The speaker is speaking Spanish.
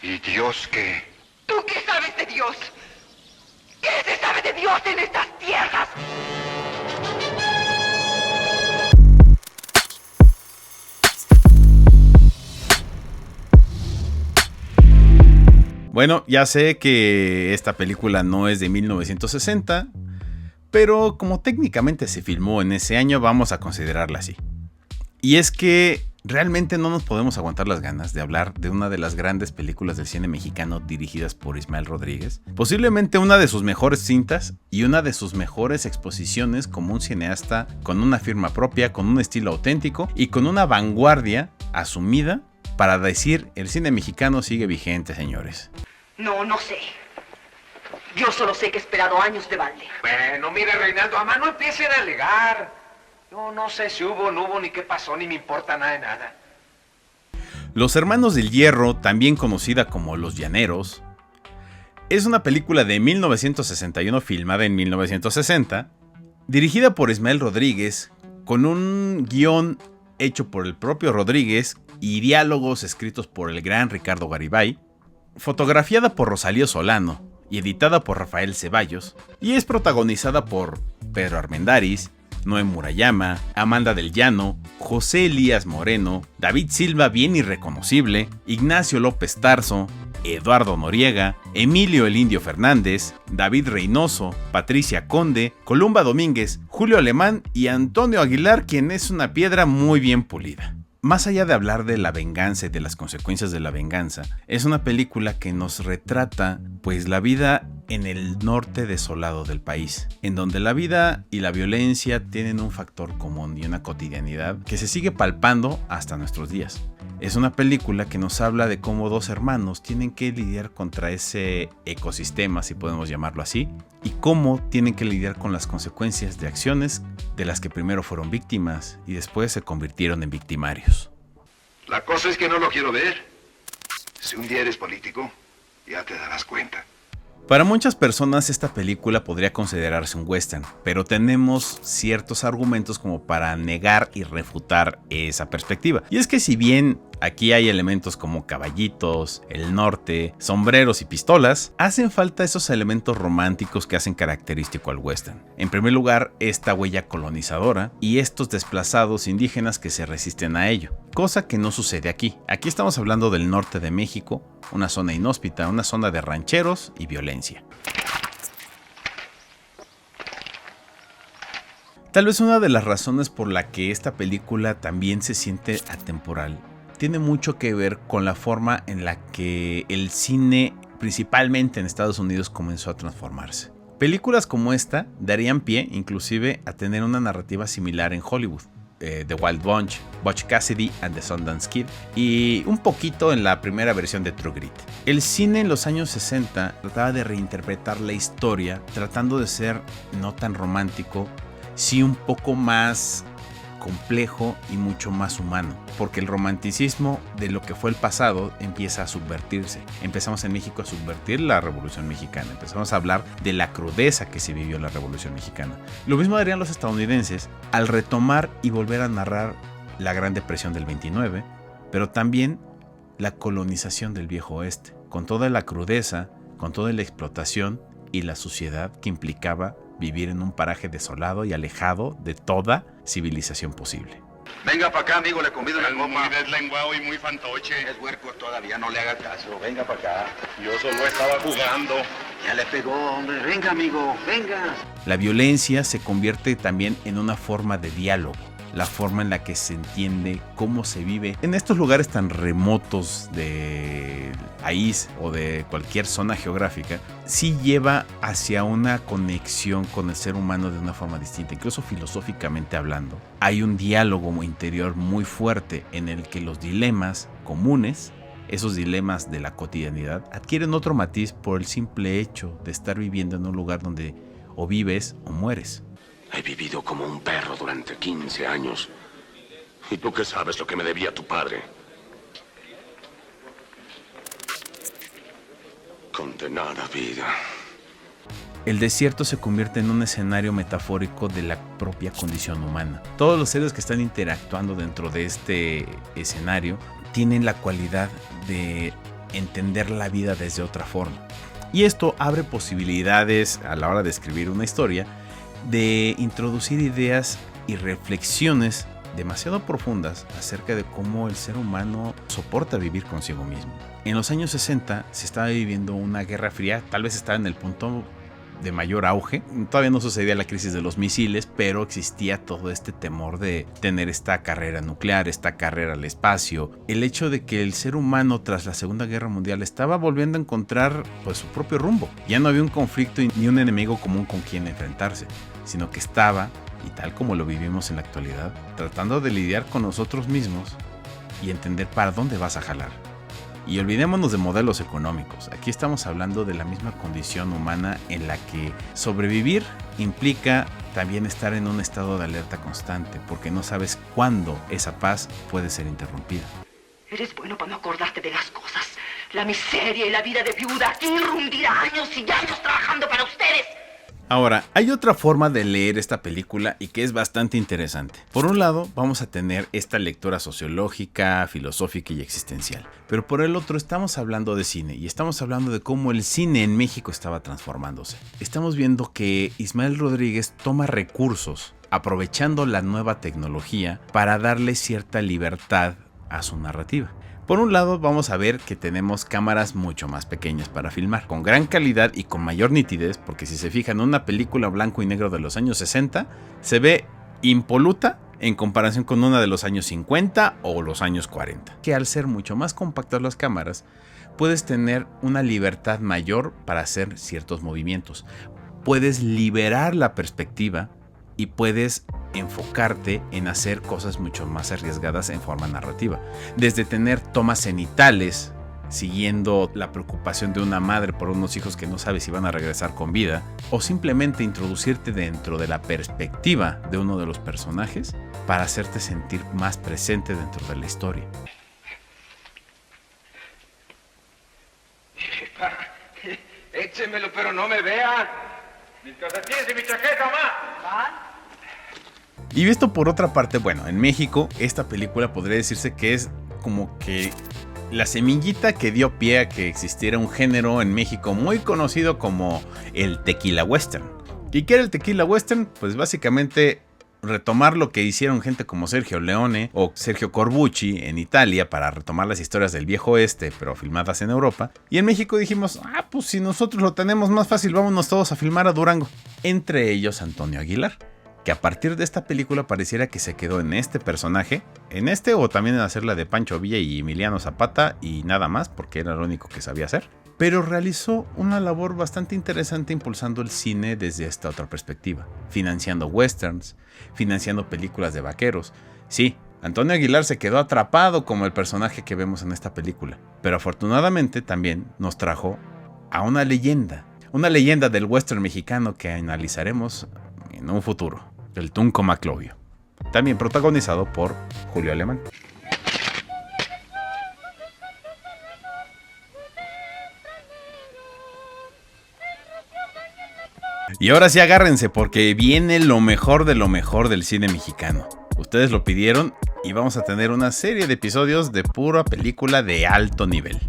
¿Y Dios qué? ¿Tú qué sabes de Dios? ¿Qué se sabe de Dios en estas tierras? Bueno, ya sé que esta película no es de 1960, pero como técnicamente se filmó en ese año, vamos a considerarla así. Y es que realmente no nos podemos aguantar las ganas de hablar de una de las grandes películas del cine mexicano dirigidas por Ismael Rodríguez, posiblemente una de sus mejores cintas y una de sus mejores exposiciones como un cineasta con una firma propia, con un estilo auténtico y con una vanguardia asumida para decir el cine mexicano sigue vigente, señores. No sé. Yo solo sé que he esperado años de balde. Bueno, mire, Reinaldo, mamá, no empiecen a alegar. Yo no sé si hubo, no hubo, ni qué pasó, ni me importa nada de nada. Los Hermanos del Hierro, también conocida como Los Llaneros, es una película de 1961 filmada en 1960, dirigida por Ismael Rodríguez, con un guión hecho por el propio Rodríguez y diálogos escritos por el gran Ricardo Garibay, fotografiada por Rosalío Solano y editada por Rafael Ceballos, y es protagonizada por Pedro Armendáriz, Noé Murayama, Amanda del Llano, José Elías Moreno, David Silva bien irreconocible, Ignacio López Tarso, Eduardo Noriega, Emilio el Indio Fernández, David Reynoso, Patricia Conde, Columba Domínguez, Julio Alemán y Antonio Aguilar, quien es una piedra muy bien pulida. Más allá de hablar de la venganza y de las consecuencias de la venganza, es una película que nos retrata pues la vida en el norte desolado del país, en donde la vida y la violencia tienen un factor común y una cotidianidad que se sigue palpando hasta nuestros días. Es una película que nos habla de cómo dos hermanos tienen que lidiar contra ese ecosistema, si podemos llamarlo así, y cómo tienen que lidiar con las consecuencias de acciones de las que primero fueron víctimas y después se convirtieron en victimarios. La cosa es que no lo quiero ver. Si un día eres político, ya te darás cuenta. Para muchas personas esta película podría considerarse un western, pero tenemos ciertos argumentos como para negar y refutar esa perspectiva. Y es que si bien aquí hay elementos como caballitos, el norte, sombreros y pistolas, hacen falta esos elementos románticos que hacen característico al western. En primer lugar, esta huella colonizadora y estos desplazados indígenas que se resisten a ello, cosa que no sucede aquí. Aquí estamos hablando del norte de México, una zona inhóspita, una zona de rancheros y violencia. Tal vez una de las razones por la que esta película también se siente atemporal tiene mucho que ver con la forma en la que el cine, principalmente en Estados Unidos, comenzó a transformarse. Películas como esta darían pie inclusive a tener una narrativa similar en Hollywood. The Wild Bunch, Butch Cassidy and the Sundance Kid y un poquito en la primera versión de True Grit. El cine en los años 60 trataba de reinterpretar la historia tratando de ser no tan romántico, sí un poco más complejo y mucho más humano, porque el romanticismo de lo que fue el pasado empieza a subvertirse. Empezamos en México a subvertir la Revolución Mexicana, empezamos a hablar de la crudeza que se vivió en la Revolución Mexicana. Lo mismo harían los estadounidenses al retomar y volver a narrar la Gran Depresión del 29, pero también la colonización del Viejo Oeste, con toda la crudeza, con toda la explotación y la suciedad que implicaba vivir en un paraje desolado y alejado de toda civilización posible. Venga para acá, amigo, le convido una copa. Muy deslenguado y muy fantoche. Es huerco todavía, no le haga caso. Venga para acá. Yo solo estaba jugando. Ya le pegó, hombre. Venga, amigo, venga. La violencia se convierte también en una forma de diálogo, la forma en la que se entiende cómo se vive en estos lugares tan remotos del país o de cualquier zona geográfica, sí lleva hacia una conexión con el ser humano de una forma distinta, incluso filosóficamente hablando. Hay un diálogo interior muy fuerte en el que los dilemas comunes, esos dilemas de la cotidianidad, adquieren otro matiz por el simple hecho de estar viviendo en un lugar donde o vives o mueres. He vivido como un perro durante 15 años. ¿Y tú qué sabes lo que me debía tu padre? Condenada vida. El desierto se convierte en un escenario metafórico de la propia condición humana. Todos los seres que están interactuando dentro de este escenario tienen la cualidad de entender la vida desde otra forma. Y esto abre posibilidades a la hora de escribir una historia, de introducir ideas y reflexiones demasiado profundas acerca de cómo el ser humano soporta vivir consigo mismo. En los años 60 se estaba viviendo una guerra fría, tal vez estaba en el punto de mayor auge. Todavía no sucedía la crisis de los misiles, pero existía todo este temor de tener esta carrera nuclear, esta carrera al espacio. El hecho de que el ser humano tras la Segunda Guerra Mundial estaba volviendo a encontrar pues su propio rumbo. Ya no había un conflicto ni un enemigo común con quien enfrentarse, sino que estaba, y tal como lo vivimos en la actualidad, tratando de lidiar con nosotros mismos y entender para dónde vas a jalar. Y olvidémonos de modelos económicos. Aquí estamos hablando de la misma condición humana en la que sobrevivir implica también estar en un estado de alerta constante, porque no sabes cuándo esa paz puede ser interrumpida. Eres bueno para no acordarte de las cosas. La miseria y la vida de viuda aquí irrumpirá años y años trabajando para ustedes. Ahora, hay otra forma de leer esta película y que es bastante interesante. Por un lado, vamos a tener esta lectura sociológica, filosófica y existencial. Pero por el otro, estamos hablando de cine y estamos hablando de cómo el cine en México estaba transformándose. Estamos viendo que Ismael Rodríguez toma recursos, aprovechando la nueva tecnología, para darle cierta libertad a su narrativa. Por un lado, vamos a ver que tenemos cámaras mucho más pequeñas para filmar, con gran calidad y con mayor nitidez, porque si se fijan, una película blanco y negro de los años 60 se ve impoluta en comparación con una de los años 50 o los años 40. Que al ser mucho más compactas las cámaras, puedes tener una libertad mayor para hacer ciertos movimientos. Puedes liberar la perspectiva y puedes enfocarte en hacer cosas mucho más arriesgadas en forma narrativa. Desde tener tomas cenitales, siguiendo la preocupación de una madre por unos hijos que no sabe si van a regresar con vida, o simplemente introducirte dentro de la perspectiva de uno de los personajes para hacerte sentir más presente dentro de la historia. Échemelo, pero no me vean. Mis calcetines y mi chaqueta, mamá. Y visto por otra parte, bueno, en México esta película podría decirse que es como que la semillita que dio pie a que existiera un género en México muy conocido como el tequila western. ¿Y qué era el tequila western? Pues básicamente retomar lo que hicieron gente como Sergio Leone o Sergio Corbucci en Italia para retomar las historias del viejo oeste, pero filmadas en Europa. Y en México dijimos, pues si nosotros lo tenemos más fácil, vámonos todos a filmar a Durango. Entre ellos Antonio Aguilar, que a partir de esta película pareciera que se quedó en este personaje, en este o también en hacer la de Pancho Villa y Emiliano Zapata y nada más, porque era lo único que sabía hacer. Pero realizó una labor bastante interesante impulsando el cine desde esta otra perspectiva, financiando westerns, financiando películas de vaqueros. Sí, Antonio Aguilar se quedó atrapado como el personaje que vemos en esta película, pero afortunadamente también nos trajo a una leyenda del western mexicano que analizaremos en un futuro, el Tunco Maclovio, también protagonizado por Julio Alemán. Y ahora sí agárrense porque viene lo mejor de lo mejor del cine mexicano. Ustedes lo pidieron y vamos a tener una serie de episodios de pura película de alto nivel.